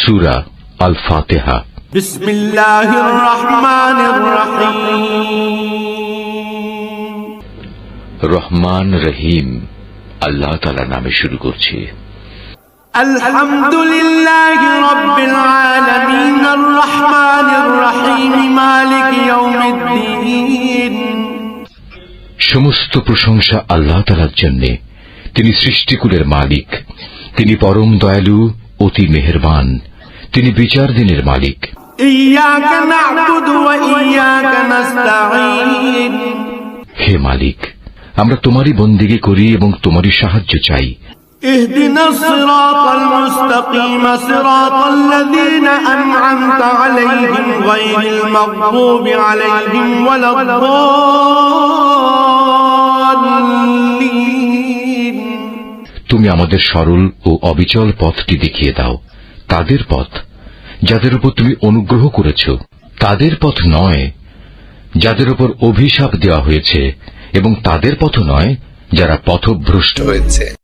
সূরা আল ফাতিহা। বিসমিল্লাহির রহমানির রহিম। রহমান রহিম আল্লাহ তাআলার নামে শুরু করছি। আলহামদুলিল্লাহি রাব্বিল আলামিন আর রহমানির রহিম মালিক ইয়াউমিদ্দিন। সমস্ত প্রশংসা আল্লাহ তাআলার জন্য। তিনি সৃষ্টিকুলের মালিক, তিনি পরম দয়ালু, অতি মেহেরবান, তিনি বিচার দিনের মালিক। ইয়াকা না'বুদু ওয়া ইয়াকা নাস্তাঈন। হে মালিক, আমরা তোমারই বন্দেগী করি এবং তোমারই সাহায্য চাই। ইহদিনাস সিরাতাল মুস্তাকিম সিরাতাল্লাযীনা আন'আমতা আলাইহিম গায়রিল মাগদুবি আলাইহিম ওয়ালাদ-দাল্লিন। তুমি আমাদের সরল ও অবিচল পথটি দেখিয়ে দাও, তাদের পথ যাদের উপর তুমি অনুগ্রহ করেছ, তাদের পথ নয় যাদের উপর অভিশাপ দেওয়া হয়েছে, এবং তাদের পথ নয় যারা পথভ্রষ্ট হয়েছে।